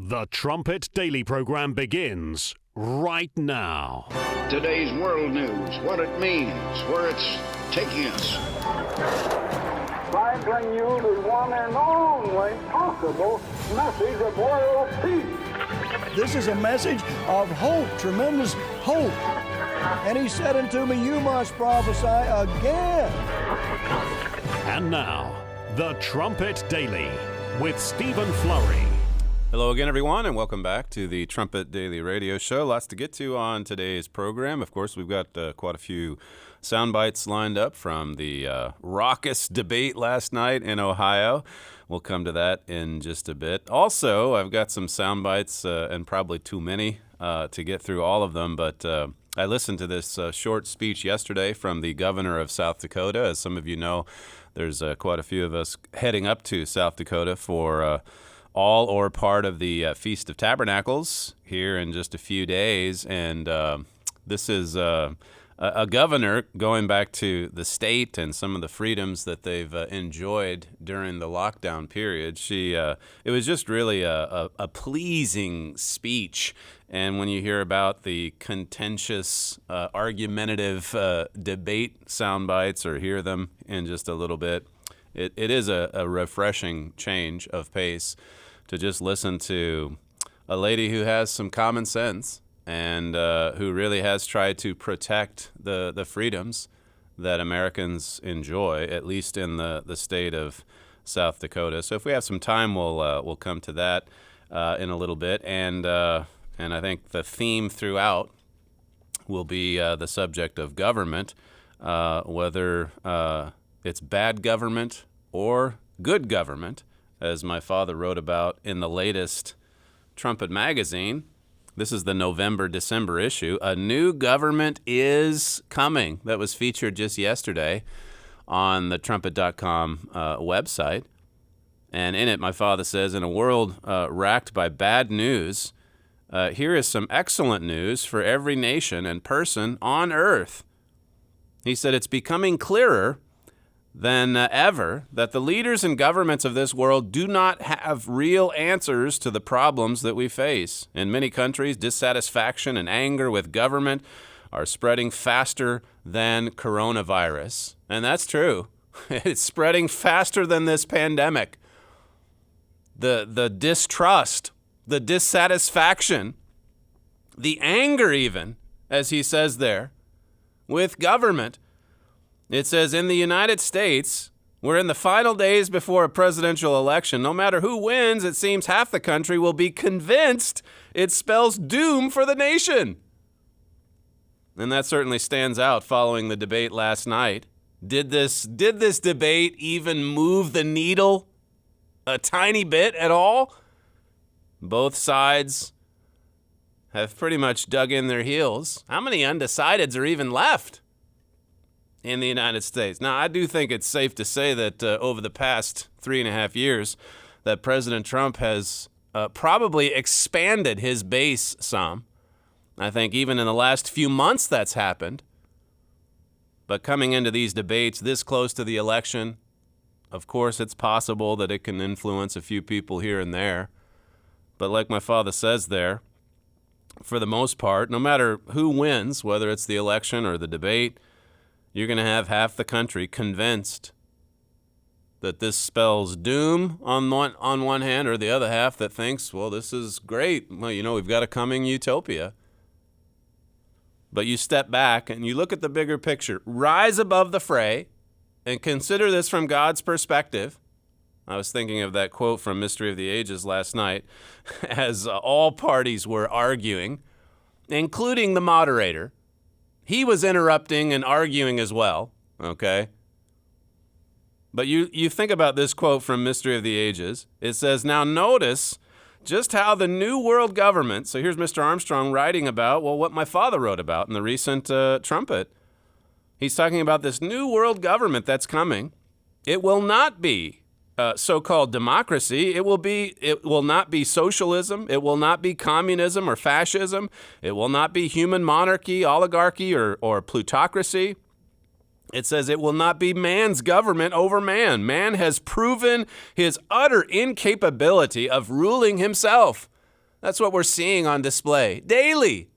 The Trumpet Daily program begins right now. Today's world news, what it means, where it's taking us. I bring you the one and only possible message of world peace. This is a message of hope, tremendous hope. And he said unto me, you must prophesy again. And now, The Trumpet Daily with Stephen Flurry. Hello again, everyone, and welcome back to the Trumpet Daily Radio Show. Lots to get to on today's program. Of course, we've got quite a few sound bites lined up from the raucous debate last night in Ohio. We'll come to that in just a bit. Also, I've got some sound bites, and probably too many to get through all of them, but I listened to this short speech yesterday from the governor of South Dakota. As some of you know, there's quite a few of us heading up to South Dakota for all or part of the Feast of Tabernacles here in just a few days. And this is a governor going back to the state and some of the freedoms that they've enjoyed during the lockdown period. It was just really a pleasing speech. And when you hear about the contentious, argumentative debate sound bites or hear them in just a little bit, it is a refreshing change of pace to just listen to a lady who has some common sense and who really has tried to protect the freedoms that Americans enjoy, at least in the state of South Dakota. So if we have some time, we'll come to that in a little bit. And I think the theme throughout will be the subject of government, whether it's bad government or good government, as my father wrote about in the latest Trumpet magazine. This is the November-December issue. A new government is coming. That was featured just yesterday on the trumpet.com website. And in it, my father says, in a world racked by bad news, here is some excellent news for every nation and person on earth. He said, it's becoming clearer than ever that the leaders and governments of this world do not have real answers to the problems that we face. In many countries, dissatisfaction and anger with government are spreading faster than coronavirus. And that's true. It's spreading faster than this pandemic. The distrust, the dissatisfaction, the anger even, as he says there, with government. It says, in the United States, we're in the final days before a presidential election. No matter who wins, it seems half the country will be convinced it spells doom for the nation. And that certainly stands out following the debate last night. Did this debate even move the needle a tiny bit at all? Both sides have pretty much dug in their heels. How many undecideds are even left in the United States? Now, I do think it's safe to say that over the past 3.5 years, that President Trump has probably expanded his base some. I think even in the last few months that's happened. But coming into these debates this close to the election, of course, it's possible that it can influence a few people here and there. But like my father says there, for the most part, no matter who wins, whether it's the election or the debate, you're going to have half the country convinced that this spells doom on one hand, or the other half that thinks, well, this is great. Well, we've got a coming utopia. But you step back and you look at the bigger picture. Rise above the fray and consider this from God's perspective. I was thinking of that quote from Mystery of the Ages last night as all parties were arguing, including the moderator. He was interrupting and arguing as well, okay? But you think about this quote from Mystery of the Ages. It says, now notice just how the New World Government, so here's Mr. Armstrong writing about, what my father wrote about in the recent Trumpet. He's talking about this New World Government that's coming. It will not be so-called democracy. It will not be socialism. It will not be communism or fascism. It will not be human monarchy, oligarchy, or plutocracy. It says it will not be man's government over man. Man has proven his utter incapability of ruling himself. That's what we're seeing on display daily.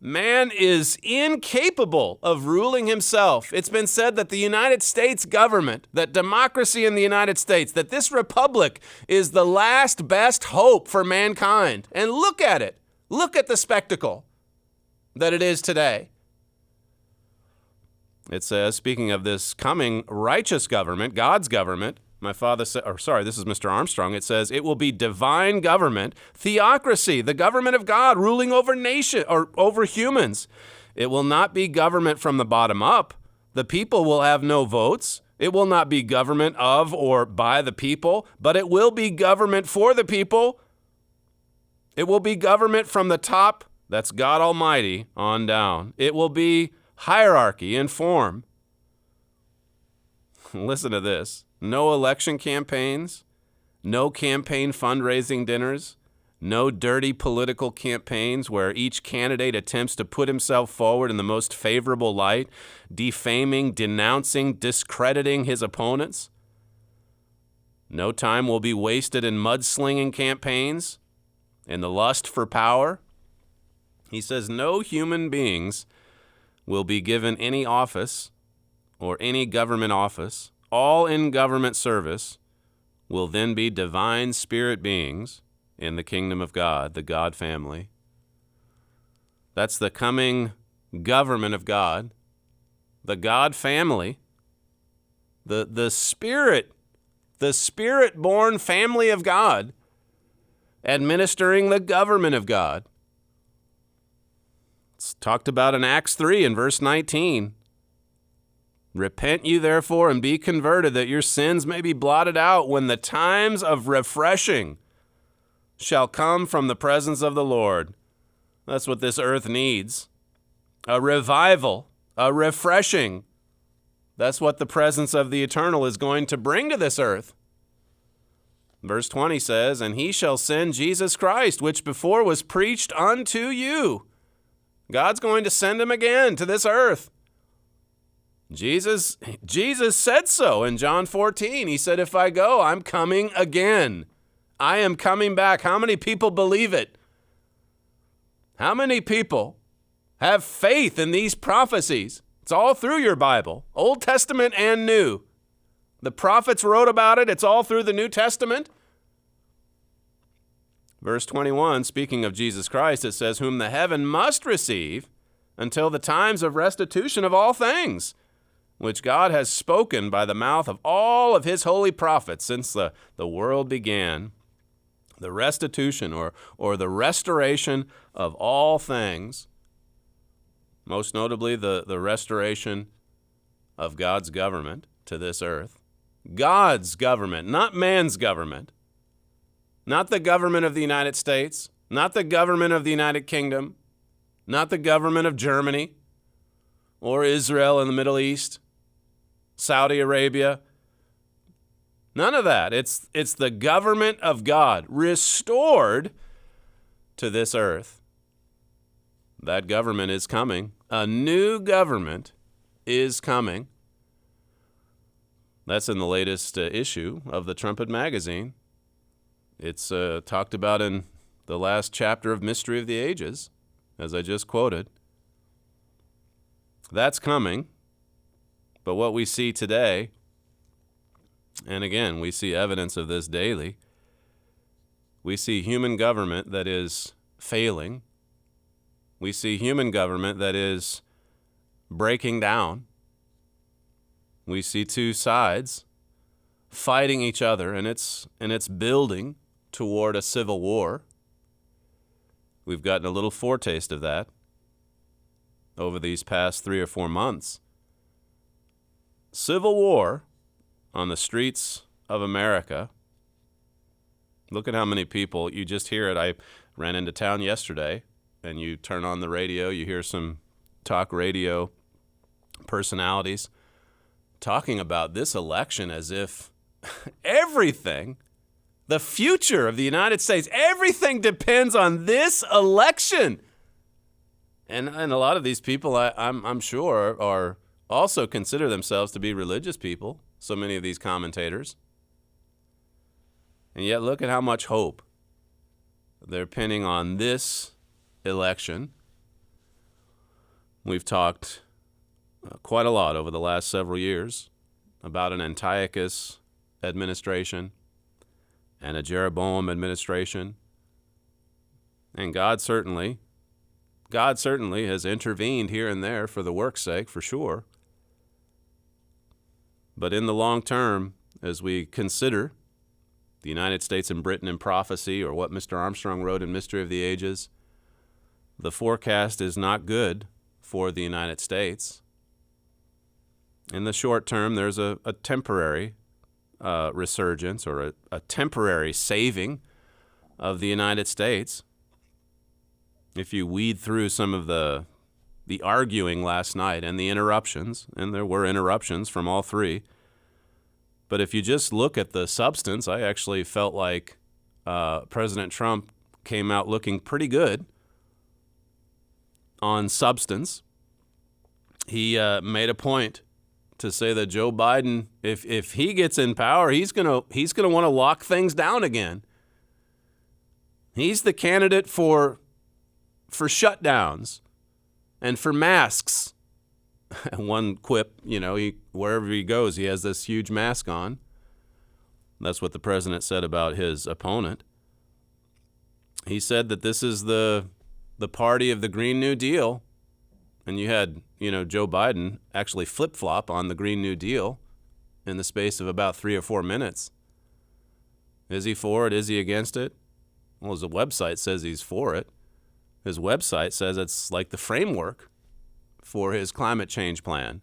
Man is incapable of ruling himself. It's been said that the United States government, that democracy in the United States, that this republic is the last best hope for mankind. And look at it. Look at the spectacle that it is today. It says, speaking of this coming righteous government, God's government, my father said, this is Mr. Armstrong. It says, it will be divine government, theocracy, the government of God ruling over nation or over humans. It will not be government from the bottom up. The people will have no votes. It will not be government of or by the people, but it will be government for the people. It will be government from the top, that's God Almighty, on down. It will be hierarchy in form. Listen to this. No election campaigns, no campaign fundraising dinners, no dirty political campaigns where each candidate attempts to put himself forward in the most favorable light, defaming, denouncing, discrediting his opponents. No time will be wasted in mudslinging campaigns and the lust for power. He says no human beings will be given any office or any government office. All in government service will then be divine spirit beings in the kingdom of God, the God family. That's the coming government of God, the God family, the spirit-born family of God, administering the government of God. It's talked about in Acts 3 in verse 19. Repent you therefore and be converted, that your sins may be blotted out when the times of refreshing shall come from the presence of the Lord. That's what this earth needs. A revival, a refreshing. That's what the presence of the eternal is going to bring to this earth. Verse 20 says, and he shall send Jesus Christ, which before was preached unto you. God's going to send him again to this earth. Jesus said so in John 14. He said, if I go, I'm coming again. I am coming back. How many people believe it? How many people have faith in these prophecies? It's all through your Bible, Old Testament and New. The prophets wrote about it. It's all through the New Testament. Verse 21, speaking of Jesus Christ, it says, whom the heaven must receive until the times of restitution of all things, which God has spoken by the mouth of all of his holy prophets since the world began. The restitution or the restoration of all things, most notably the restoration of God's government to this earth. God's government, not man's government. Not the government of the United States, not the government of the United Kingdom, not the government of Germany or Israel in the Middle East, Saudi Arabia. None of that. It's the government of God restored to this earth. That government is coming. A new government is coming. That's in the latest issue of the Trumpet magazine. It's talked about in the last chapter of Mystery of the Ages, as I just quoted. That's coming. But what we see today, and again, we see evidence of this daily, we see human government that is failing. We see human government that is breaking down. We see two sides fighting each other, and it's building toward a civil war. We've gotten a little foretaste of that over these past 3 or 4 months. Civil war on the streets of America. Look at how many people, you just hear it. I ran into town yesterday, and you turn on the radio, you hear some talk radio personalities talking about this election as if everything, the future of the United States, everything depends on this election. And a lot of these people, I'm sure, are also consider themselves to be religious people, so many of these commentators. And yet look at how much hope they're pinning on this election. We've talked quite a lot over the last several years about an Antiochus administration and a Jeroboam administration. And God certainly has intervened here and there for the work's sake, for sure. But in the long term, as we consider the United States and Britain in prophecy, or what Mr. Armstrong wrote in Mystery of the Ages, the forecast is not good for the United States. In the short term, there's a temporary resurgence, or a temporary saving of the United States. If you weed through some of the arguing last night and the interruptions, and there were interruptions from all three, but if you just look at the substance, I actually felt like President Trump came out looking pretty good on substance. He made a point to say that Joe Biden, if he gets in power, he's gonna want to lock things down again. He's the candidate for shutdowns and for masks. One quip, wherever he goes, he has this huge mask on. That's what the president said about his opponent. He said that this is the party of the Green New Deal. And you had, Joe Biden actually flip-flop on the Green New Deal in the space of about 3 or 4 minutes. Is he for it? Is he against it? Well, his website says he's for it. His website says it's like the framework for his climate change plan.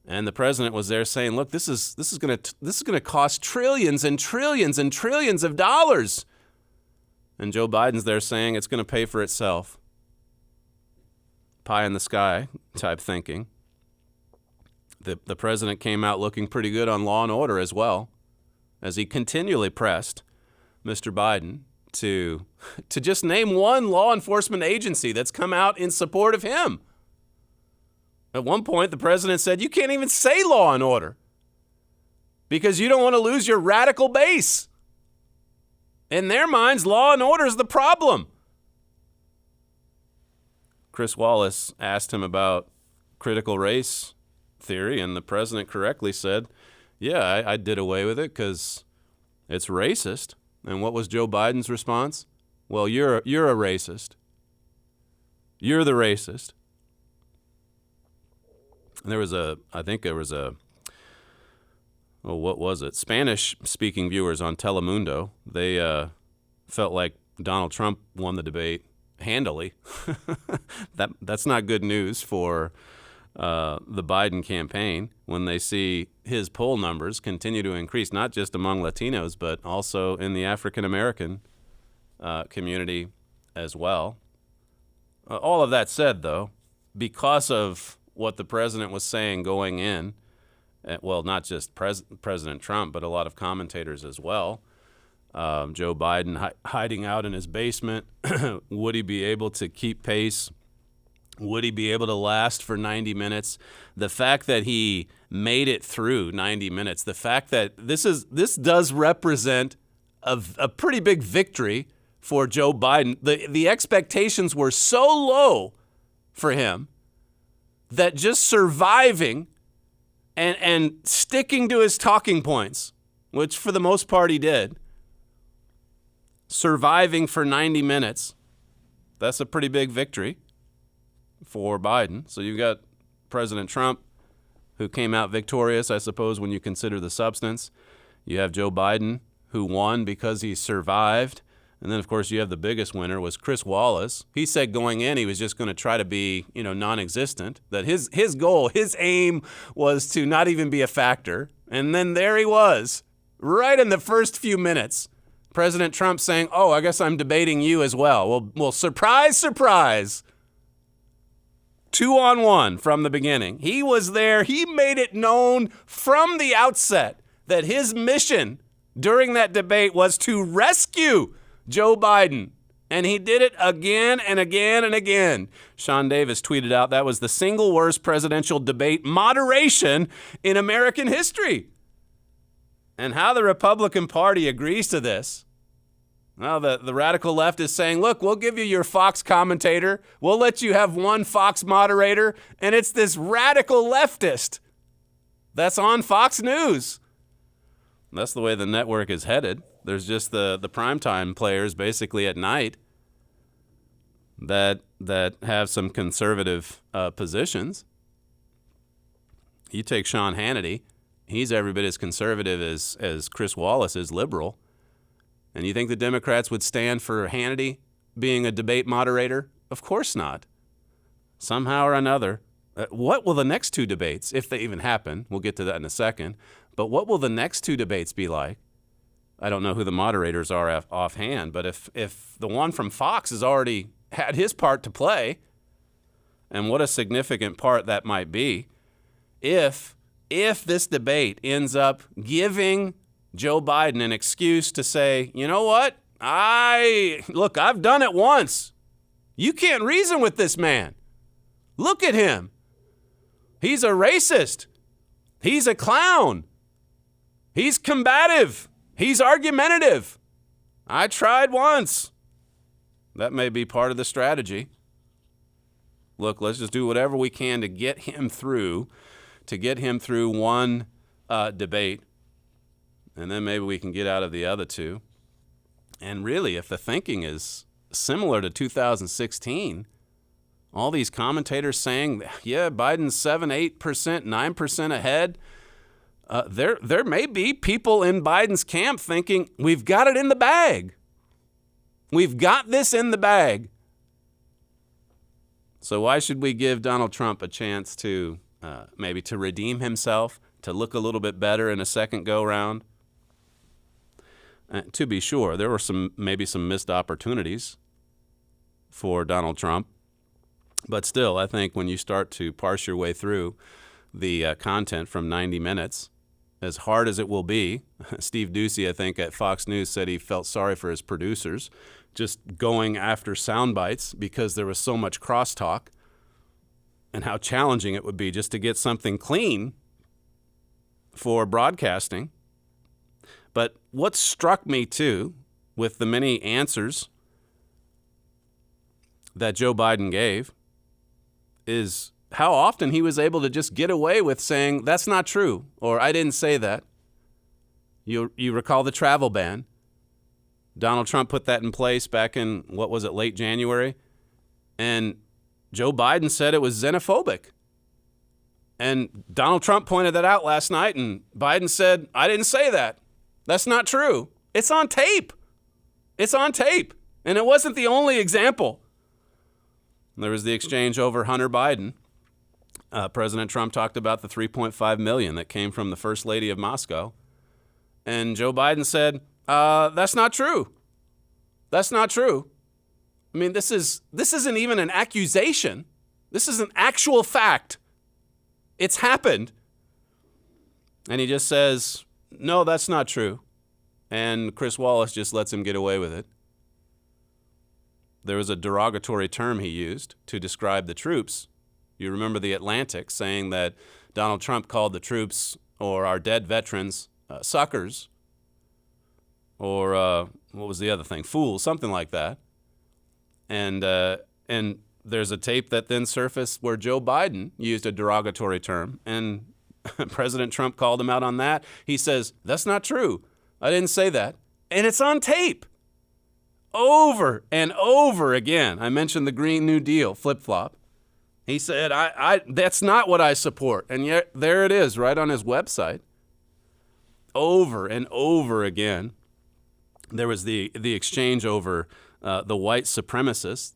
And the president was there saying, look, this is going to cost trillions and trillions and trillions of dollars. And Joe Biden's there saying it's going to pay for itself. Pie in the sky type thinking. The president came out looking pretty good on law and order as well, as he continually pressed Mr. Biden to just name one law enforcement agency that's come out in support of him. At one point, the president said, you can't even say law and order because you don't want to lose your radical base. In their minds, law and order is the problem. Chris Wallace asked him about critical race theory, and the president correctly said, yeah, I did away with it because it's racist. And what was Joe Biden's response? Well, you're a racist. You're the racist. And what was it? Spanish-speaking viewers on Telemundo, they felt like Donald Trump won the debate handily. That's not good news for the Biden campaign when they see his poll numbers continue to increase, not just among Latinos, but also in the African-American community as well. All of that said, though, because of what the president was saying going in, well, not just President Trump, but a lot of commentators as well, Joe Biden hiding out in his basement, would he be able to keep pace? Would he be able to last for 90 minutes? The fact that he made it through 90 minutes, the fact that this does represent a pretty big victory for Joe Biden. The expectations were so low for him that just surviving and sticking to his talking points, which for the most part he did, surviving for 90 minutes, that's a pretty big victory for Biden. So you've got President Trump, who came out victorious, I suppose, when you consider the substance. You have Joe Biden, who won because he survived. And then, of course, you have the biggest winner was Chris Wallace. He said going in he was just going to try to be, non-existent, that his goal, his aim was to not even be a factor. And then there he was, right in the first few minutes. President Trump saying, oh, I guess I'm debating you as well. Well, surprise, surprise. 2-on-1 from the beginning. He was there. He made it known from the outset that his mission during that debate was to rescue Joe Biden. And he did it again and again and again. Sean Davis tweeted out that was the single worst presidential debate moderation in American history. And how the Republican Party agrees to this, Well, the radical left is saying, look, we'll give you your Fox commentator. We'll let you have one Fox moderator. And it's this radical leftist that's on Fox News. That's the way the network is headed. There's just the primetime players basically at night that have some conservative positions. You take Sean Hannity. He's every bit as conservative as Chris Wallace is liberal. And you think the Democrats would stand for Hannity being a debate moderator? Of course not. Somehow or another. What will the next two debates, if they even happen, we'll get to that in a second, but what will the next two debates be like? I don't know who the moderators are offhand, but if the one from Fox has already had his part to play, and what a significant part that might be, if this debate ends up giving Joe Biden an excuse to say, you know what? I've done it once. You can't reason with this man. Look at him. He's a racist. He's a clown. He's combative. He's argumentative. I tried once. That may be part of the strategy. Look, let's just do whatever we can to get him through one debate. And then maybe we can get out of the other two. And really, if the thinking is similar to 2016, all these commentators saying, yeah, Biden's 7, 8%, 9% ahead, there may be people in Biden's camp thinking, we've got it in the bag. We've got this in the bag. So why should we give Donald Trump a chance to maybe to redeem himself, to look a little bit better in a second go-round? To be sure, there were maybe some missed opportunities for Donald Trump. But still, I think when you start to parse your way through the content from 90 minutes, as hard as it will be, Steve Doocy, I think, at Fox News said he felt sorry for his producers just going after sound bites because there was so much crosstalk, and how challenging it would be just to get something clean for broadcasting. But what struck me, too, with the many answers that Joe Biden gave is how often he was able to just get away with saying, that's not true, or I didn't say that. You recall the travel ban. Donald Trump put that in place back in, late January? And Joe Biden said it was xenophobic. And Donald Trump pointed that out last night, and Biden said, I didn't say that. That's not true. It's on tape. It's on tape. And it wasn't the only example. There was the exchange over Hunter Biden. President Trump talked about the $3.5 million that came from the First Lady of Moscow. And Joe Biden said, that's not true. That's not true. I mean, this isn't even an accusation. This is an actual fact. It's happened. And he just says, no, that's not true. And Chris Wallace just lets him get away with it. There was a derogatory term he used to describe the troops. You remember the Atlantic saying that Donald Trump called the troops or our dead veterans suckers, or what was the other thing? Fools, something like that. And there's a tape that then surfaced where Joe Biden used a derogatory term, and President Trump called him out on that. He says, that's not true. I didn't say that. And it's on tape. Over and over again. I mentioned the Green New Deal, flip-flop. He said, that's not what I support. And yet there it is, right on his website. Over and over again. There was the exchange over the white supremacists.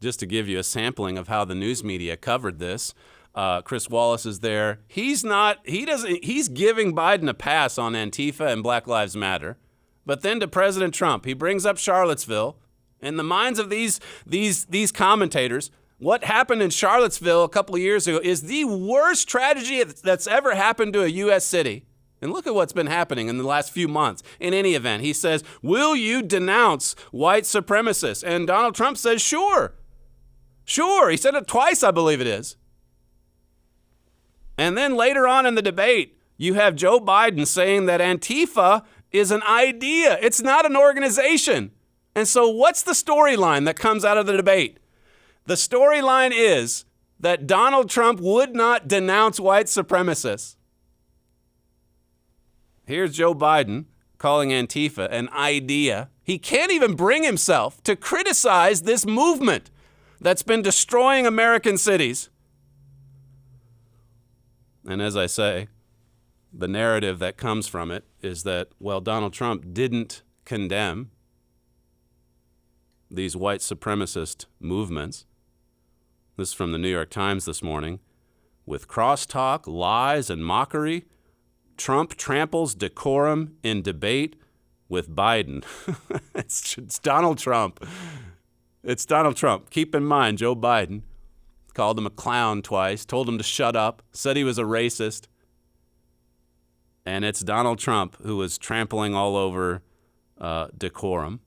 Just to give you a sampling of how the news media covered this. Chris Wallace is there. He's giving Biden a pass on Antifa and Black Lives Matter. But then to President Trump, he brings up Charlottesville. In the minds of these commentators, what happened in Charlottesville a couple of years ago is the worst tragedy that's ever happened to a U.S. city. And look at what's been happening in the last few months. In any event, he says, will you denounce white supremacists? And Donald Trump says, sure. Sure. He said it twice, I believe it is. And then later on in the debate, you have Joe Biden saying that Antifa is an idea. It's not an organization. And so what's the storyline that comes out of the debate? The storyline is that Donald Trump would not denounce white supremacists. Here's Joe Biden calling Antifa an idea. He can't even bring himself to criticize this movement that's been destroying American cities. And as I say, the narrative that comes from it is that, well, Donald Trump didn't condemn these white supremacist movements. This is from the New York Times this morning. With crosstalk, lies, and mockery, Trump tramples decorum in debate with Biden. It's Donald Trump. It's Donald Trump. Keep in mind, Joe Biden called him a clown twice, told him to shut up, said he was a racist. And it's Donald Trump who was trampling all over decorum.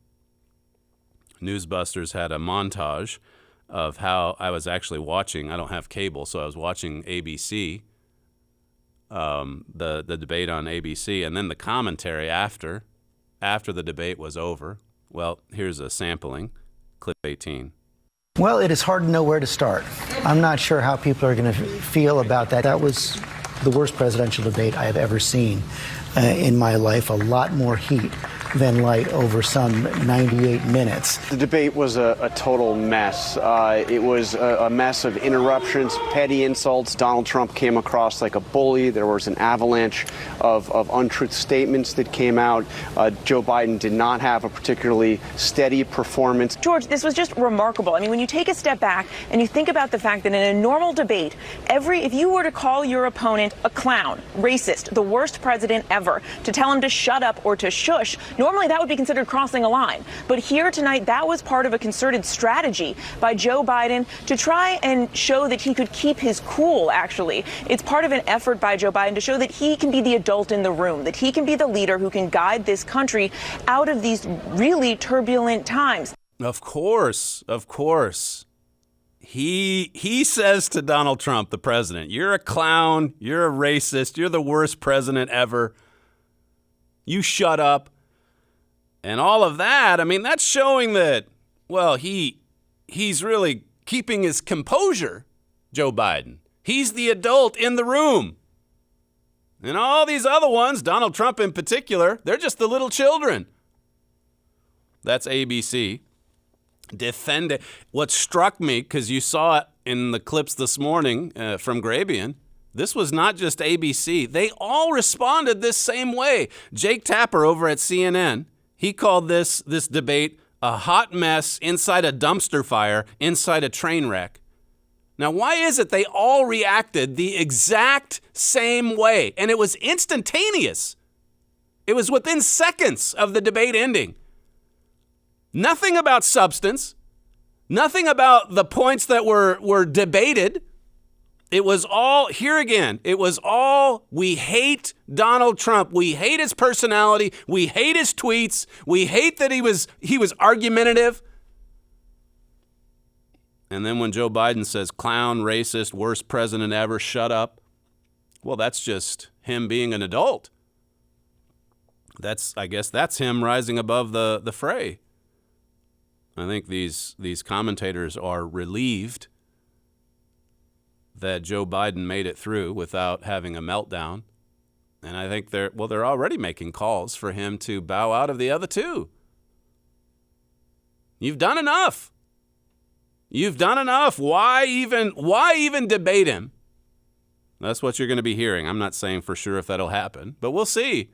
Newsbusters had a montage of how I was actually watching. I don't have cable, so I was watching ABC, the debate on ABC, and then the commentary after the debate was over. Well, here's a sampling, clip 18. Well, it is hard to know where to start. I'm not sure how people are going to feel about that. That was the worst presidential debate I have ever seen in my life. A lot more heat than light over some 98 minutes. The debate was a total mess. It was a mess of interruptions, petty insults. Donald Trump came across like a bully. There was an avalanche of untruth statements that came out. Joe Biden did not have a particularly steady performance. George, this was just remarkable. I mean, when you take a step back and you think about the fact that in a normal debate, if you were to call your opponent a clown, racist, the worst president ever, to tell him to shut up or to shush, normally that would be considered crossing a line. But here tonight, that was part of a concerted strategy by Joe Biden to try and show that he could keep his cool, actually. It's part of an effort by Joe Biden to show that he can be the adult in the room, that he can be the leader who can guide this country out of these really turbulent times. Of course. He says to Donald Trump, the president, you're a clown, you're a racist, you're the worst president ever. You shut up. And all of that, I mean, that's showing that, well, he's really keeping his composure, Joe Biden. He's the adult in the room. And all these other ones, Donald Trump in particular, they're just the little children. That's ABC. Defend it. What struck me, because you saw it in the clips this morning from Grabian, this was not just ABC. They all responded this same way. Jake Tapper over at CNN, he called this debate a hot mess inside a dumpster fire, inside a train wreck. Now, why is it they all reacted the exact same way? And it was instantaneous. It was within seconds of the debate ending. Nothing about substance. Nothing about the points that were debated. It was all, here again, it was all, we hate Donald Trump. We hate his personality. We hate his tweets. We hate that he was argumentative. And then when Joe Biden says, clown, racist, worst president ever, shut up. Well, that's just him being an adult. I guess that's him rising above the fray. I think these commentators are relieved that Joe Biden made it through without having a meltdown. And I think they're already making calls for him to bow out of the other two. You've done enough. You've done enough. Why even debate him? That's what you're going to be hearing. I'm not saying for sure if that'll happen, but we'll see.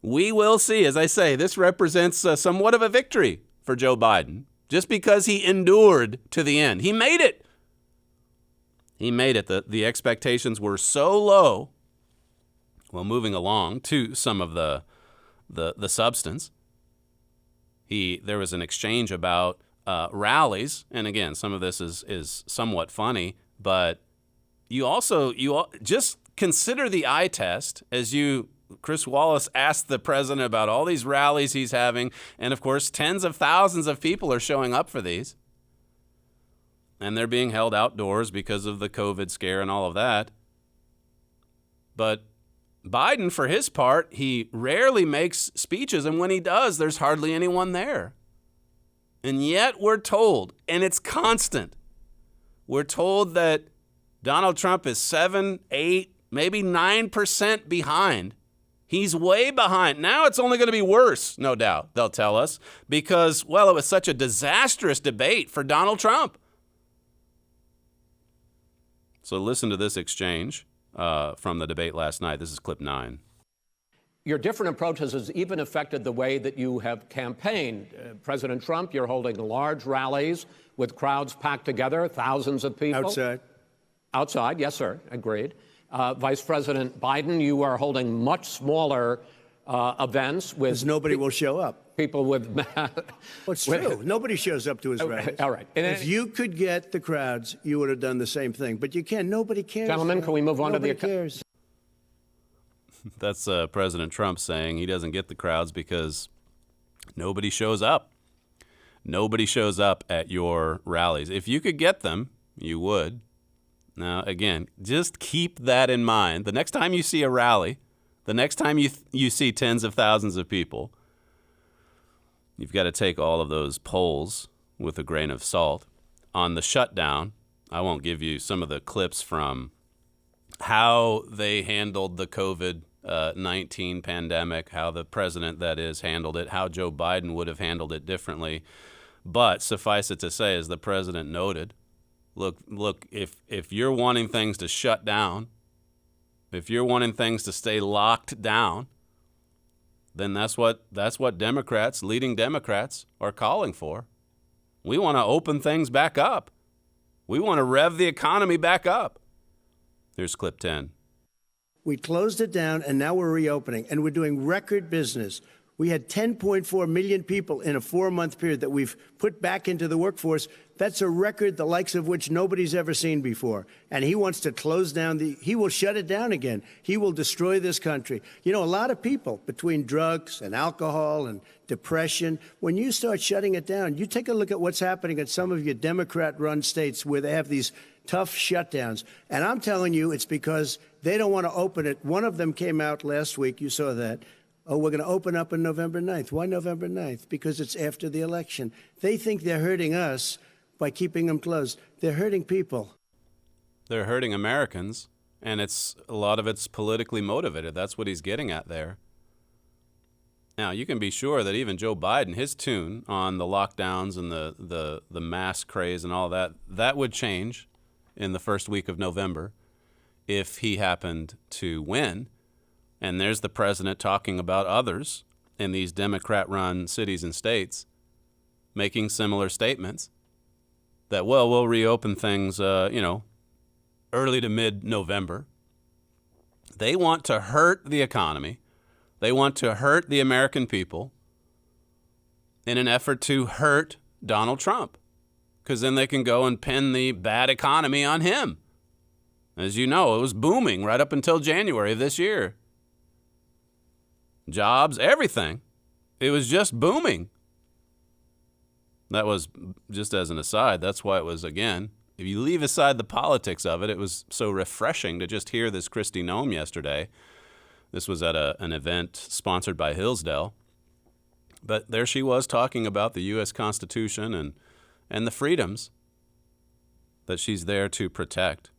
We will see. As I say, this represents somewhat of a victory for Joe Biden, just because he endured to the end. He made it. He made it. The expectations were so low. Well, moving along to some of the substance, there was an exchange about rallies, and again, some of this is somewhat funny, but you just consider the eye test as Chris Wallace asked the president about all these rallies he's having, and of course, tens of thousands of people are showing up for these. And they're being held outdoors because of the COVID scare and all of that. But Biden, for his part, he rarely makes speeches, and when he does, there's hardly anyone there. And yet we're told, and it's constant, we're told that Donald Trump is 7, 8, maybe 9% behind. He's way behind. Now it's only going to be worse, no doubt, they'll tell us, because, well, it was such a disastrous debate for Donald Trump. So listen to this exchange from the debate last night. This is clip 9. Your different approaches has even affected the way that you have campaigned. President Trump, you're holding large rallies with crowds packed together, thousands of people. Outside. Outside, yes, sir, agreed. Vice President Biden, you are holding much smaller events with... Because nobody will show up. People with... Well, it's true. Nobody shows up to his rallies. All right. If you could get the crowds, you would have done the same thing. But you can't. Nobody cares. Gentlemen, can we move on to the... Nobody cares. That's President Trump saying he doesn't get the crowds because nobody shows up. Nobody shows up at your rallies. If you could get them, you would. Now, again, just keep that in mind. The next time you see a rally, the next time you see tens of thousands of people, you've got to take all of those polls with a grain of salt. On the shutdown, I won't give you some of the clips from how they handled the COVID-19 pandemic, how the president, that is, handled it, how Joe Biden would have handled it differently. But suffice it to say, as the president noted, look, if you're wanting things to shut down, if you're wanting things to stay locked down, then that's what Democrats, leading Democrats, are calling for. We want to open things back up. We want to rev the economy back up. Here's clip 10. We closed it down, and now we're reopening, and we're doing record business. We had 10.4 million people in a 4-month period that we've put back into the workforce. That's a record the likes of which nobody's ever seen before. And he wants to close down he will shut it down again. He will destroy this country. You know, a lot of people, between drugs and alcohol and depression, when you start shutting it down, you take a look at what's happening at some of your Democrat-run states where they have these tough shutdowns. And I'm telling you, it's because they don't want to open it. One of them came out last week. You saw that. Oh, we're going to open up on November 9th. Why November 9th? Because it's after the election. They think they're hurting us by keeping them closed. They're hurting people. They're hurting Americans, and a lot of it's politically motivated. That's what he's getting at there. Now, you can be sure that even Joe Biden, his tune on the lockdowns and the mask craze and all that would change in the first week of November if he happened to win. And there's the president talking about others in these Democrat-run cities and states making similar statements that, well, we'll reopen things, early to mid-November. They want to hurt the economy. They want to hurt the American people in an effort to hurt Donald Trump, because then they can go and pin the bad economy on him. As you know, it was booming right up until January of this year. Jobs, everything. It was just booming. That was, just as an aside, that's why it was, again, if you leave aside the politics of it, it was so refreshing to just hear this Kristi Noem yesterday. This was at an event sponsored by Hillsdale. But there she was talking about the U.S. Constitution and the freedoms that she's there to protect.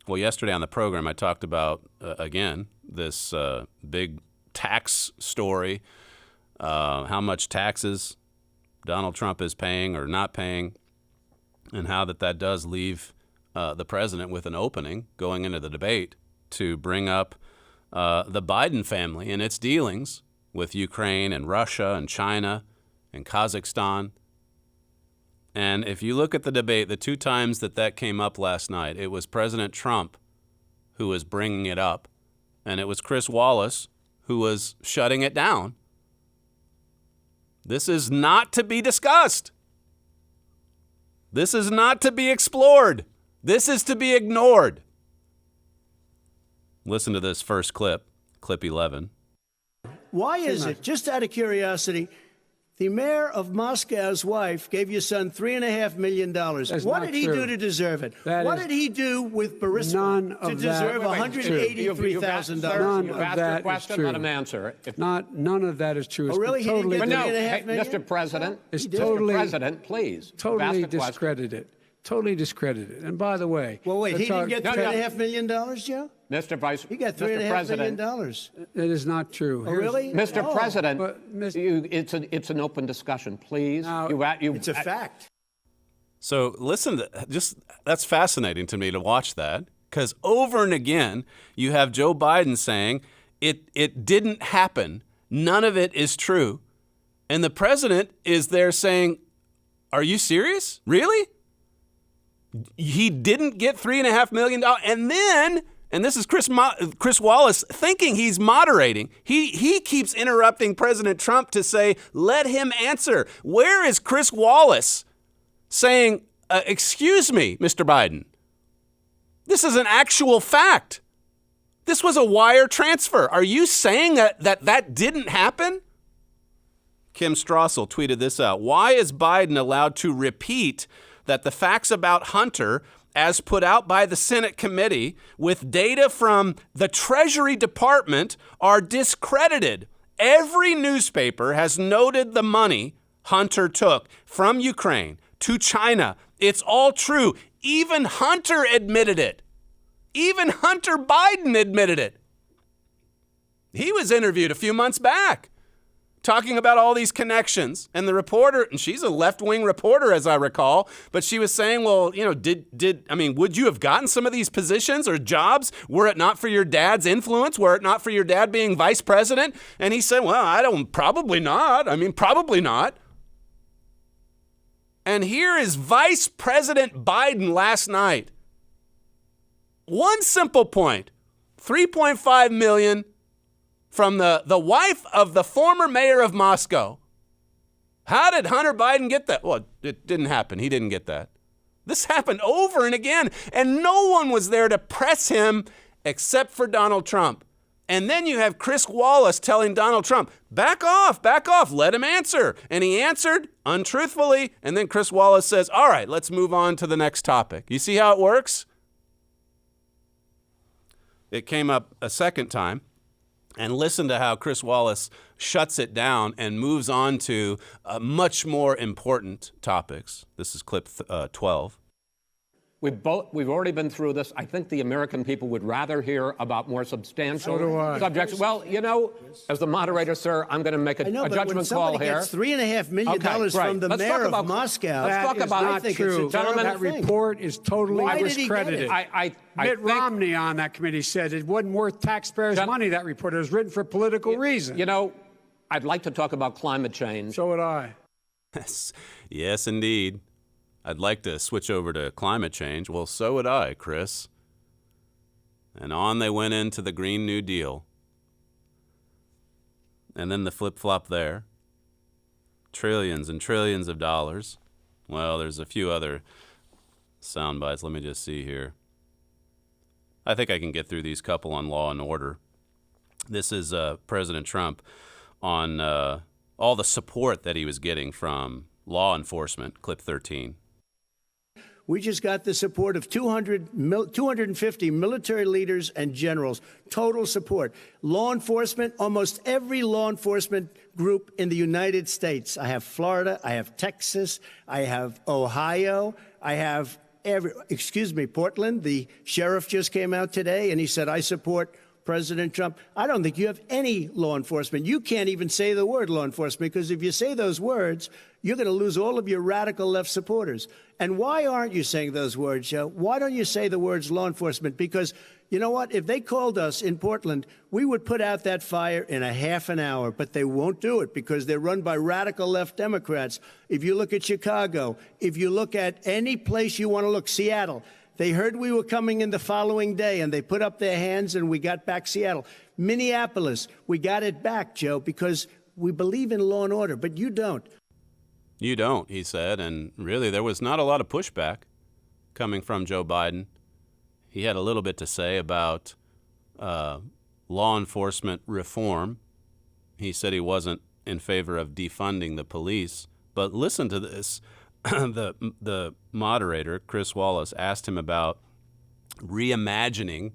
Well, yesterday on the program, I talked about, again, this big tax story, how much taxes Donald Trump is paying or not paying, and how that does leave the president with an opening going into the debate to bring up the Biden family and its dealings with Ukraine and Russia and China and Kazakhstan. And if you look at the debate, the 2 times that came up last night, it was President Trump who was bringing it up, and it was Chris Wallace who was shutting it down. This is not to be discussed. This is not to be explored. This is to be ignored. Listen to this first clip, clip 11. Why is it, just out of curiosity, The mayor of Moscow's wife gave your son $3.5 million. What did he do to deserve it? What did he do with Burisma to deserve $183,000? You've asked your question, let him answer. None of that is true. Oh, really? Totally, he didn't get $3.5 million? Mr. President, Mr. President, please. Totally discredited. Totally discredited. And by the way, well, wait, he didn't get $3.5 million, Joe? Mr. Vice, he got $3.5 million. It is not true. Oh, really? Mr. President, it's an open discussion, please. It's a fact. So listen, that's fascinating to me to watch that, because over and again you have Joe Biden saying it didn't happen, none of it is true, and the president is there saying, "Are you serious? Really? He didn't get $3.5 million?" And then, and this is Chris Wallace thinking he's moderating. He keeps interrupting President Trump to say, "Let him answer." Where is Chris Wallace saying, "Excuse me, Mr. Biden, this is an actual fact. This was a wire transfer. Are you saying that didn't happen?" Kim Strassel tweeted this out. Why is Biden allowed to repeat that the facts about Hunter, as put out by the Senate committee with data from the Treasury Department, are discredited? Every newspaper has noted the money Hunter took from Ukraine to China. It's all true. Even Hunter admitted it. Even Hunter Biden admitted it. He was interviewed a few months back, talking about all these connections. And the reporter, and she's a left-wing reporter, as I recall, but she was saying, well, you know, would you have gotten some of these positions or jobs were it not for your dad's influence? Were it not for your dad being vice president? And he said, well, probably not. Probably not. And here is Vice President Biden last night. One simple point, $3.5 million from the wife of the former mayor of Moscow. How did Hunter Biden get that? Well, it didn't happen. He didn't get that. This happened over and again, and no one was there to press him except for Donald Trump. And then you have Chris Wallace telling Donald Trump, back off, let him answer. And he answered untruthfully, and then Chris Wallace says, all right, let's move on to the next topic. You see how it works? It came up a second time. And listen to how Chris Wallace shuts it down and moves on to much more important topics. This is clip 12. We've already been through this. I think the American people would rather hear about more substantial subjects. Well, you know, as the moderator, sir, I'm going to make a judgment call here. Gets $3.5 million from the mayor of Moscow. Let's talk about not true. Gentlemen, that report is totally discredited. Mitt Romney on that committee said it wasn't worth taxpayers' money, that report. It was written for political reasons. You know, I'd like to talk about climate change. So would I. Yes, indeed. I'd like to switch over to climate change. Well, so would I, Chris. And on they went into the Green New Deal. And then the flip-flop there. Trillions and trillions of dollars. Well, there's a few other sound bites. Let me just see here. I think I can get through these couple on law and order. This is President Trump on all the support that he was getting from law enforcement. Clip 13. We just got the support of 250 military leaders and generals, total support. Law enforcement, almost every law enforcement group in the United States. I have Florida, I have Texas, I have Ohio, I have Portland. The sheriff just came out today and he said, I support President Trump. I don't think you have any law enforcement. You can't even say the word law enforcement, because if you say those words, you're going to lose all of your radical left supporters. And why aren't you saying those words, Joe? Why don't you say the words law enforcement? Because you know what? If they called us in Portland, we would put out that fire in a half an hour, but they won't do it because they're run by radical left Democrats. If you look at Chicago, if you look at any place you want to look, Seattle, they heard we were coming in the following day, and they put up their hands, and we got back Seattle. Minneapolis, we got it back, Joe, because we believe in law and order, but you don't. You don't, he said, and really there was not a lot of pushback coming from Joe Biden. He had a little bit to say about law enforcement reform. He said he wasn't in favor of defunding the police. But listen to this. The moderator, Chris Wallace, asked him about reimagining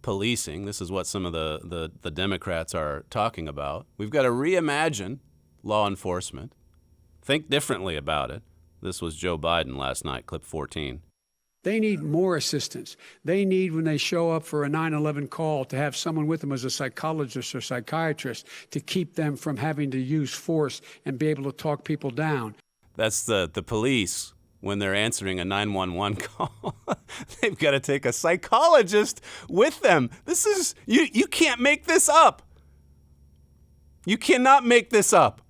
policing. This is what some of the Democrats are talking about. We've got to reimagine law enforcement. Think differently about it. This was Joe Biden last night, clip 14. They need more assistance. They need, when they show up for a 9/11 call, to have someone with them as a psychologist or psychiatrist to keep them from having to use force and be able to talk people down. That's the police when they're answering a 911 call. They've got to take a psychologist with them. This is, you can't make this up. You cannot make this up.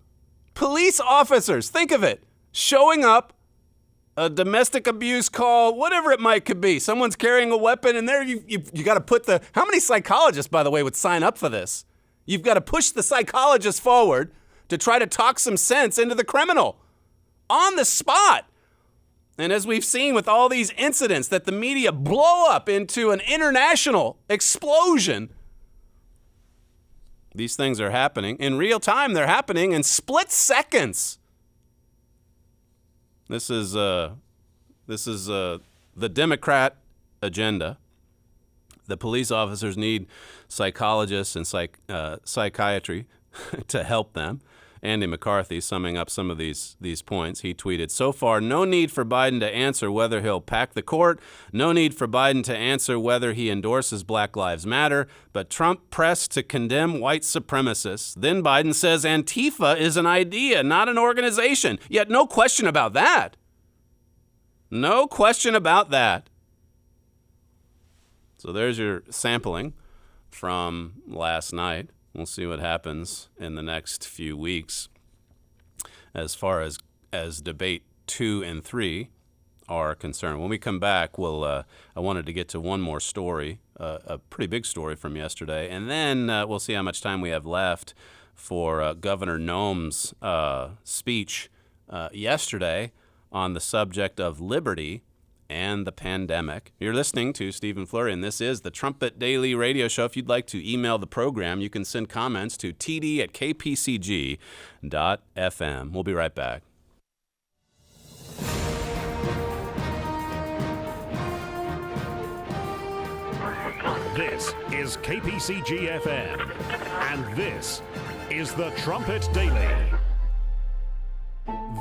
Police officers, think of it, showing up, a domestic abuse call, whatever it might could be. Someone's carrying a weapon, and there you got to put the... How many psychologists, by the way, would sign up for this? You've got to push the psychologist forward to try to talk some sense into the criminal on the spot. And as we've seen with all these incidents that the media blow up into an international explosion, these things are happening in real time. They're happening in split seconds. This is the Democrat agenda. The police officers need psychologists and psychiatry to help them. Andy McCarthy summing up some of these points. He tweeted, "So far, no need for Biden to answer whether he'll pack the court. No need for Biden to answer whether he endorses Black Lives Matter. But Trump pressed to condemn white supremacists. Then Biden says Antifa is an idea, not an organization. Yet no question about that. No question about that." So there's your sampling from last night. We'll see what happens in the next few weeks as far as debate 2 and 3 are concerned. When we come back, I wanted to get to one more story, a pretty big story from yesterday, and then we'll see how much time we have left for Governor Noem's speech yesterday on the subject of liberty and the pandemic. You're listening to Stephen Flurry, and this is the Trumpet Daily Radio Show. If you'd like to email the program, you can send comments to td@kpcg.fm. We'll be right back. This is KPCG-FM, and this is the Trumpet Daily.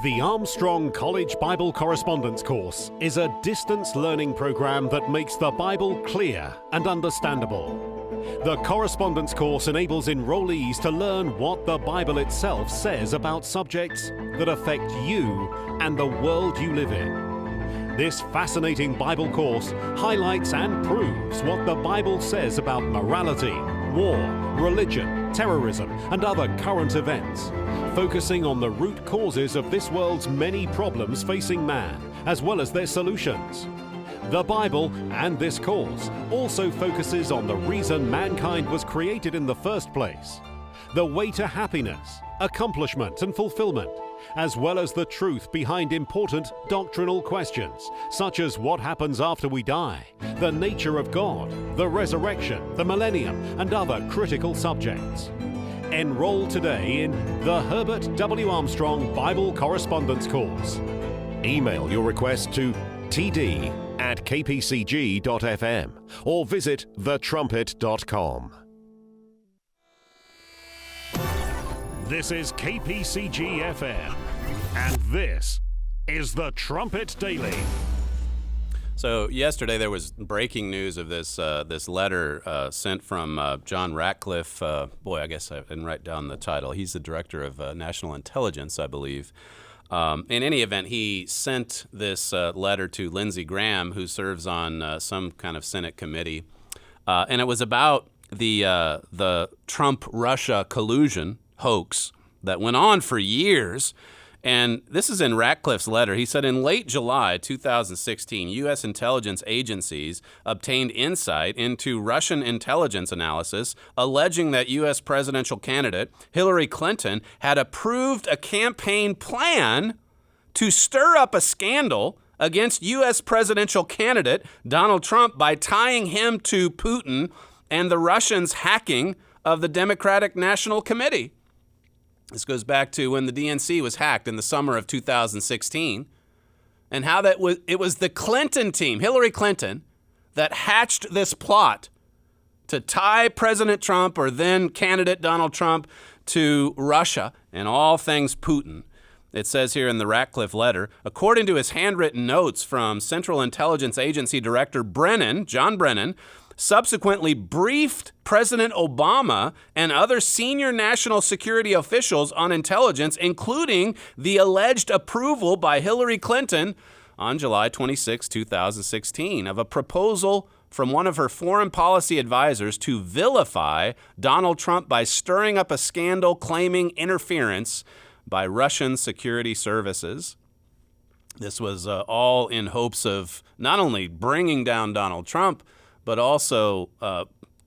The Armstrong College Bible Correspondence Course is a distance learning program that makes the Bible clear and understandable. The correspondence course enables enrollees to learn what the Bible itself says about subjects that affect you and the world you live in. This fascinating Bible course highlights and proves what the Bible says about morality, war, religion, terrorism, and other current events, focusing on the root causes of this world's many problems facing man, as well as their solutions. The Bible and this course also focuses on the reason mankind was created in the first place, the way to happiness, accomplishment, and fulfillment, as well as the truth behind important doctrinal questions, such as what happens after we die, the nature of God, the resurrection, the millennium, and other critical subjects. Enroll today in the Herbert W. Armstrong Bible Correspondence Course. Email your request to td@kpcg.fm or visit thetrumpet.com. This is KPCG-FM, and this is the Trumpet Daily. So yesterday there was breaking news of this letter sent from John Ratcliffe. I guess I didn't write down the title. He's the director of National Intelligence, I believe. In any event, he sent this letter to Lindsey Graham, who serves on some kind of Senate committee, and it was about the Trump-Russia collusion hoax that went on for years. And this is in Ratcliffe's letter. He said, in late July 2016, U.S. intelligence agencies obtained insight into Russian intelligence analysis alleging that U.S. presidential candidate Hillary Clinton had approved a campaign plan to stir up a scandal against U.S. presidential candidate Donald Trump by tying him to Putin and the Russians' hacking of the Democratic National Committee. This goes back to when the DNC was hacked in the summer of 2016, and how it was the Clinton team, Hillary Clinton, that hatched this plot to tie President Trump, or then candidate Donald Trump, to Russia and all things Putin. It says here in the Ratcliffe letter, according to his handwritten notes from Central Intelligence Agency Director John Brennan, subsequently briefed President Obama and other senior national security officials on intelligence, including the alleged approval by Hillary Clinton on July 26, 2016, of a proposal from one of her foreign policy advisors to vilify Donald Trump by stirring up a scandal claiming interference by Russian security services. This was all in hopes of not only bringing down Donald Trump, but also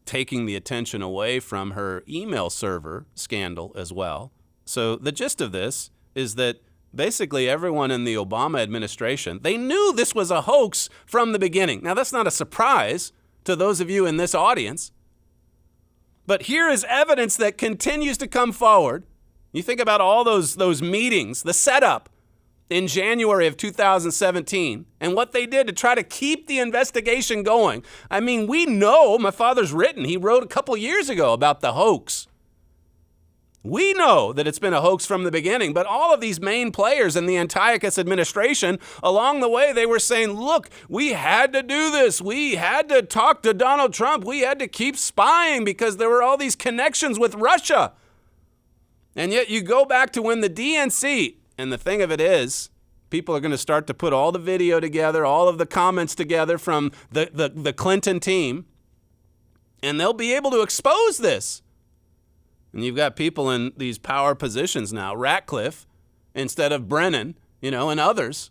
taking the attention away from her email server scandal as well. So the gist of this is that basically everyone in the Obama administration, they knew this was a hoax from the beginning. Now, that's not a surprise to those of you in this audience, but here is evidence that continues to come forward. You think about all those meetings, the setup in January of 2017, and what they did to try to keep the investigation going. I mean, we know, my father's he wrote a couple years ago about the hoax. We know that it's been a hoax from the beginning, but all of these main players in the Antiochus administration, along the way, they were saying, look, we had to do this. We had to talk to Donald Trump. We had to keep spying because there were all these connections with Russia. And yet you go back to when the DNC, and the thing of it is, people are going to start to put all the video together, all of the comments together from the Clinton team, and they'll be able to expose this. And you've got people in these power positions now, Ratcliffe instead of Brennan, and others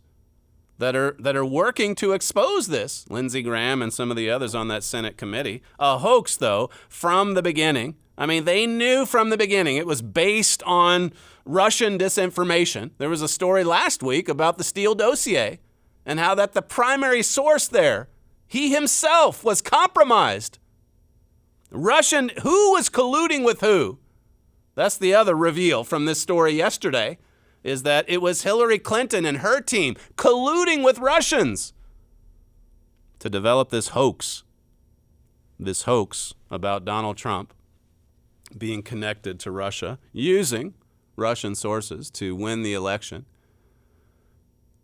that are working to expose this. Lindsey Graham and some of the others on that Senate committee. A hoax, though, from the beginning. I mean, they knew from the beginning it was based on Russian disinformation. There was a story last week about the Steele dossier and how that the primary source there, he himself was compromised. Who was colluding with who? That's the other reveal from this story yesterday, is that it was Hillary Clinton and her team colluding with Russians to develop this hoax about Donald Trump being connected to Russia, using Russian sources to win the election.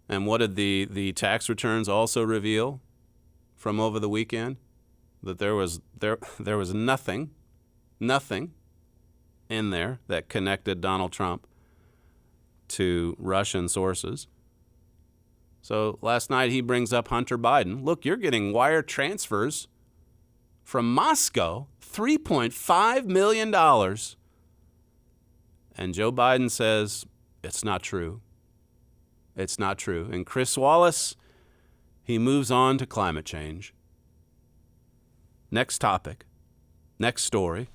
And what did the tax returns also reveal from over the weekend? That there was nothing in there that connected Donald Trump to Russian sources. So last night he brings up Hunter Biden. Look, you're getting wire transfers from Moscow, $3.5 million. And Joe Biden says, it's not true. It's not true. And Chris Wallace, he moves on to climate change. Next topic, next story.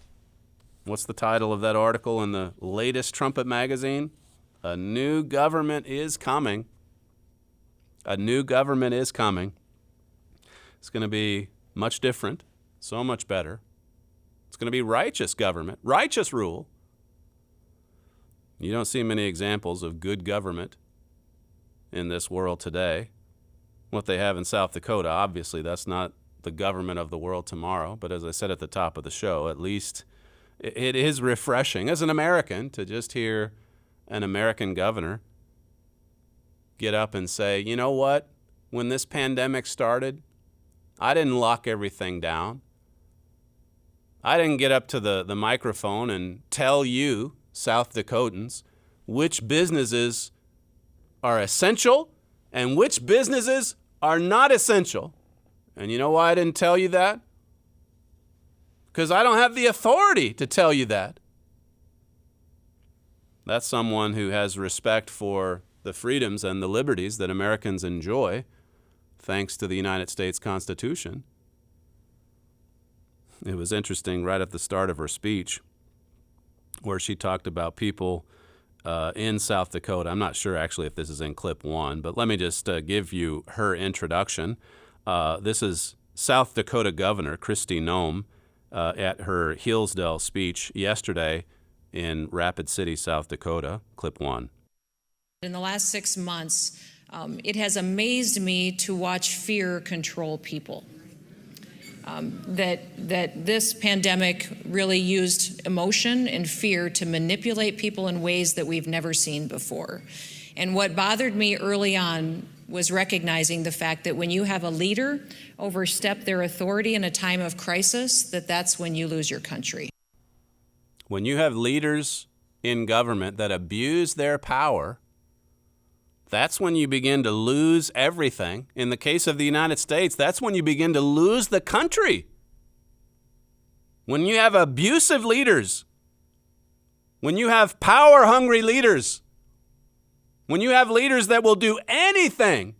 What's the title of that article in the latest Trumpet magazine? A new government is coming. A new government is coming. It's going to be much different, so much better. It's going to be righteous government, righteous rule. You don't see many examples of good government in this world today. What they have in South Dakota, obviously, that's not the government of the world tomorrow. But as I said at the top of the show, at least it is refreshing as an American to just hear an American governor get up and say, you know what? When this pandemic started, I didn't lock everything down. I didn't get up to the microphone and tell you, South Dakotans, which businesses are essential and which businesses are not essential. And you know why I didn't tell you that? Because I don't have the authority to tell you that. That's someone who has respect for the freedoms and the liberties that Americans enjoy, thanks to the United States Constitution. It was interesting right at the start of her speech where she talked about people in South Dakota. I'm not sure actually if this is in clip 1, but let me just give you her introduction. This is South Dakota Governor Kristi Noem at her Hillsdale speech yesterday, in Rapid City, South Dakota. Clip 1. In the last 6 months, it has amazed me to watch fear control people. That this pandemic really used emotion and fear to manipulate people in ways that we've never seen before. And what bothered me early on was recognizing the fact that when you have a leader overstep their authority in a time of crisis, that's when you lose your country. When you have leaders in government that abuse their power, that's when you begin to lose everything. In the case of the United States, that's when you begin to lose the country. When you have abusive leaders, when you have power-hungry leaders, when you have leaders that will do anything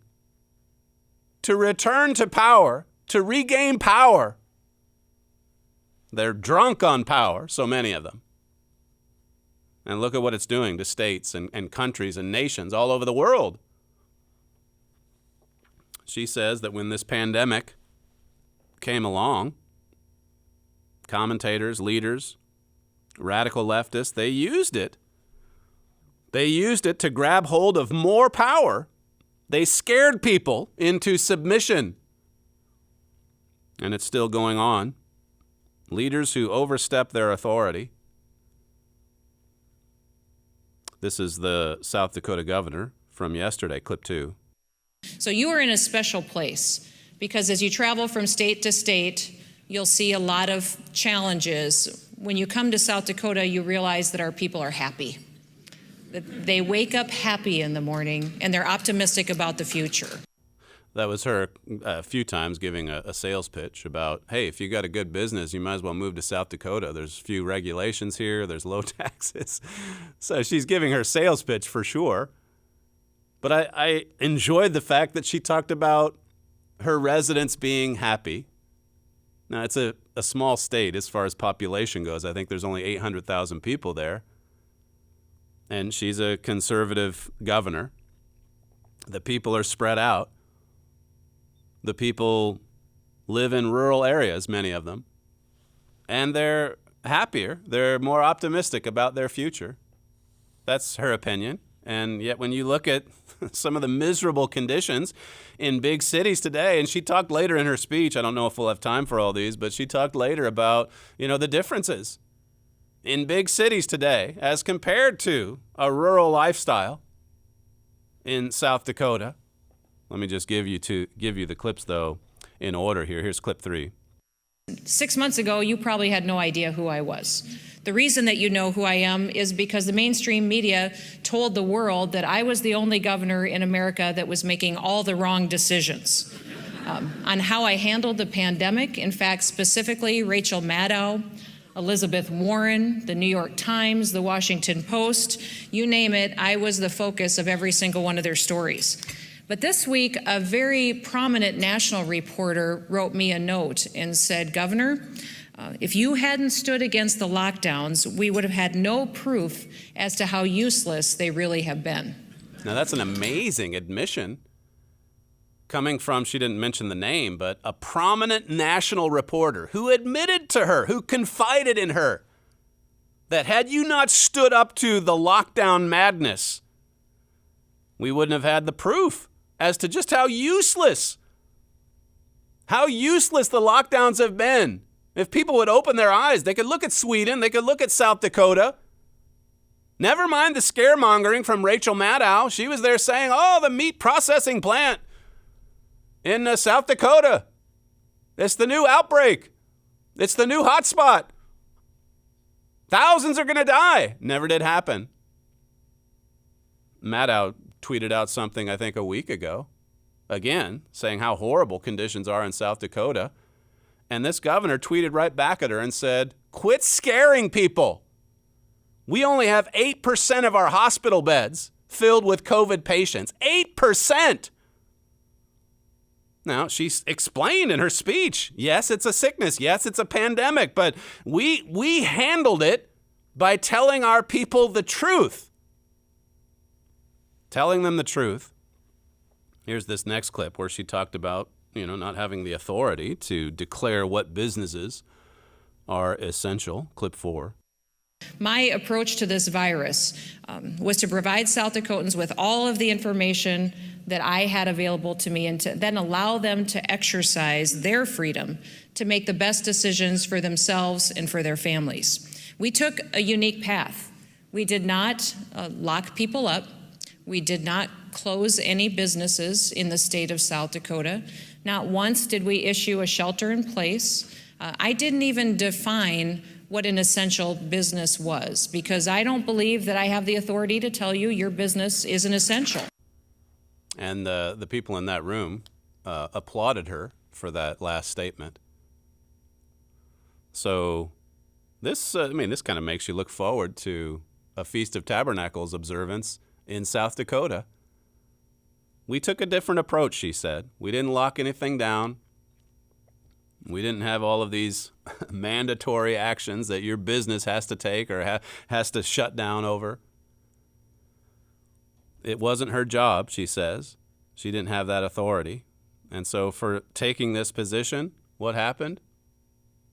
to return to power, to regain power, they're drunk on power, so many of them. And look at what it's doing to states and countries and nations all over the world. She says that when this pandemic came along, commentators, leaders, radical leftists, they used it. They used it to grab hold of more power. They scared people into submission. And it's still going on. Leaders who overstep their authority. This is the South Dakota governor from yesterday, clip 2. So you are in a special place because as you travel from state to state, you'll see a lot of challenges. When you come to South Dakota, you realize that our people are happy. That they wake up happy in the morning and they're optimistic about the future. That was her a few times giving a sales pitch about, hey, if you got a good business, you might as well move to South Dakota. There's few regulations here. There's low taxes. So she's giving her sales pitch for sure. But I enjoyed the fact that she talked about her residents being happy. Now, it's a small state as far as population goes. I think there's only 800,000 people there. And she's a conservative governor. The people are spread out. The people live in rural areas, many of them, and they're happier. They're more optimistic about their future. That's her opinion. And yet when you look at some of the miserable conditions in big cities today, and she talked later in her speech, I don't know if we'll have time for all these, but she talked later about, the differences in big cities today as compared to a rural lifestyle in South Dakota. Let me just give you the clips, though, in order here. Here's clip 3. 6 months ago, you probably had no idea who I was. The reason that you know who I am is because the mainstream media told the world that I was the only governor in America that was making all the wrong decisions on how I handled the pandemic. In fact, specifically, Rachel Maddow, Elizabeth Warren, the New York Times, the Washington Post, you name it, I was the focus of every single one of their stories. But this week, a very prominent national reporter wrote me a note and said, Governor, if you hadn't stood against the lockdowns, we would have had no proof as to how useless they really have been. Now, that's an amazing admission coming from, she didn't mention the name, but a prominent national reporter who admitted to her, who confided in her, that had you not stood up to the lockdown madness, we wouldn't have had the proof as to just how useless the lockdowns have been. If people would open their eyes, they could look at Sweden, they could look at South Dakota. Never mind the scaremongering from Rachel Maddow. She was there saying, the meat processing plant in South Dakota. It's the new outbreak. It's the new hotspot. Thousands are going to die. Never did happen. Maddow tweeted out something, I think, a week ago, again, saying how horrible conditions are in South Dakota. And this governor tweeted right back at her and said, quit scaring people. We only have 8% of our hospital beds filled with COVID patients. 8%. Now, she explained in her speech, yes, it's a sickness. Yes, it's a pandemic. But we handled it by telling our people the truth. Telling them the truth. Here's this next clip where she talked about, not having the authority to declare what businesses are essential. Clip 4. My approach to this virus was to provide South Dakotans with all of the information that I had available to me and to then allow them to exercise their freedom to make the best decisions for themselves and for their families. We took a unique path. We did not lock people up. We did not close any businesses in the state of South Dakota. Not once did we issue a shelter in place. I didn't even define what an essential business was, because I don't believe that I have the authority to tell you your business isn't essential. And the people in that room applauded her for that last statement. So this kind of makes you look forward to a Feast of Tabernacles observance in South Dakota. We took a different approach, she said. We didn't lock anything down. We didn't have all of these mandatory actions that your business has to take or has to shut down over. It wasn't her job, she says. She didn't have that authority. And so for taking this position, what happened?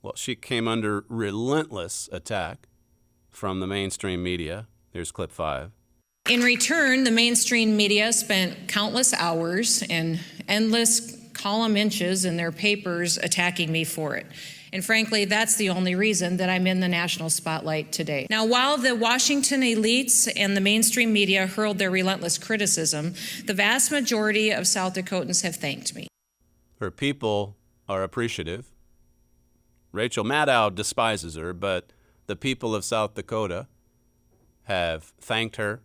Well, she came under relentless attack from the mainstream media. Here's clip 5. In return, the mainstream media spent countless hours and endless column inches in their papers attacking me for it. And frankly, that's the only reason that I'm in the national spotlight today. Now, while the Washington elites and the mainstream media hurled their relentless criticism, the vast majority of South Dakotans have thanked me. Her people are appreciative. Rachel Maddow despises her, but the people of South Dakota have thanked her.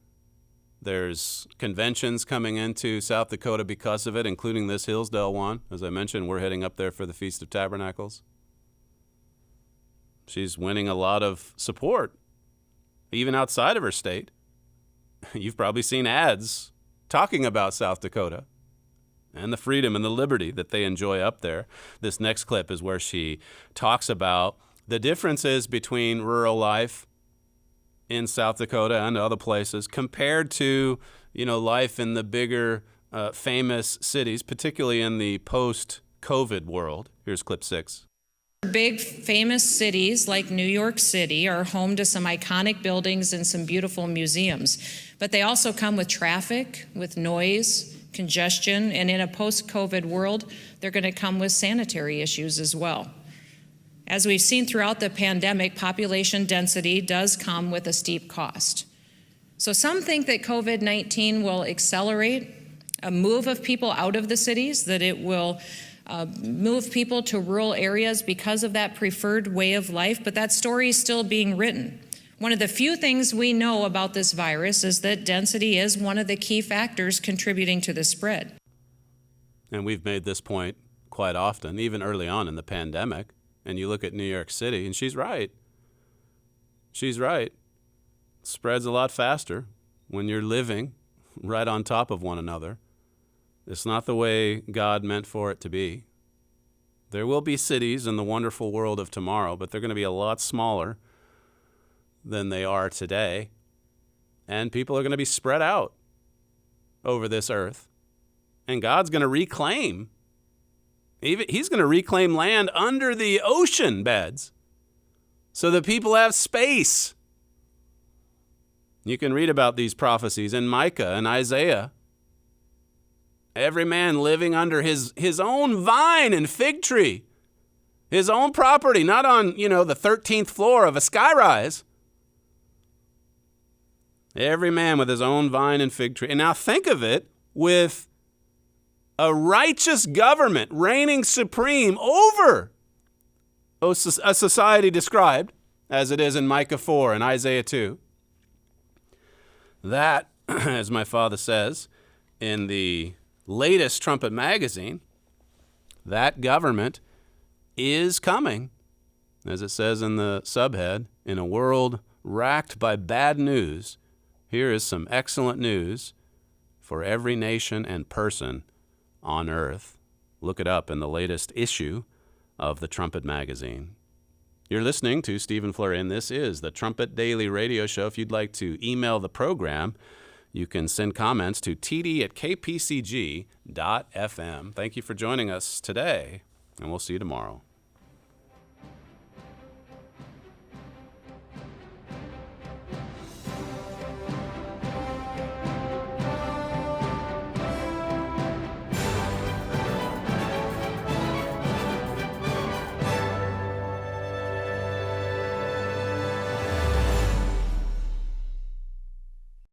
There's conventions coming into South Dakota because of it, including this Hillsdale one. As I mentioned, we're heading up there for the Feast of Tabernacles. She's winning a lot of support, even outside of her state. You've probably seen ads talking about South Dakota and the freedom and the liberty that they enjoy up there. This next clip is where she talks about the differences between rural life in South Dakota and other places compared to, life in the bigger, famous cities, particularly in the post-COVID world. Here's clip 6. Big famous cities like New York City are home to some iconic buildings and some beautiful museums, but they also come with traffic, with noise, congestion, and in a post-COVID world, they're going to come with sanitary issues as well. As we've seen throughout the pandemic, population density does come with a steep cost. So some think that COVID-19 will accelerate a move of people out of the cities, that it will move people to rural areas because of that preferred way of life, but that story is still being written. One of the few things we know about this virus is that density is one of the key factors contributing to the spread. And we've made this point quite often, even early on in the pandemic. And you look at New York City, and she's right. She's right. It spreads a lot faster when you're living right on top of one another. It's not the way God meant for it to be. There will be cities in the wonderful world of tomorrow, but they're going to be a lot smaller than they are today. And people are going to be spread out over this earth. And God's going to reclaim. He's going to reclaim land under the ocean beds so that people have space. You can read about these prophecies in Micah and Isaiah. Every man living under his own vine and fig tree, his own property, not on, the 13th floor of a skyrise. Every man with his own vine and fig tree. And now think of it with a righteous government reigning supreme over a society described as it is in Micah 4 and Isaiah 2. That, as my father says in the latest Trumpet magazine, that government is coming, as it says in the subhead, in a world racked by bad news. Here is some excellent news for every nation and person on earth. Look it up in the latest issue of the Trumpet magazine. You're listening to Stephen Flurry, and this is the Trumpet Daily Radio Show. If you'd like to email the program, you can send comments to td@kpcg.fm. Thank you for joining us today, and we'll see you tomorrow.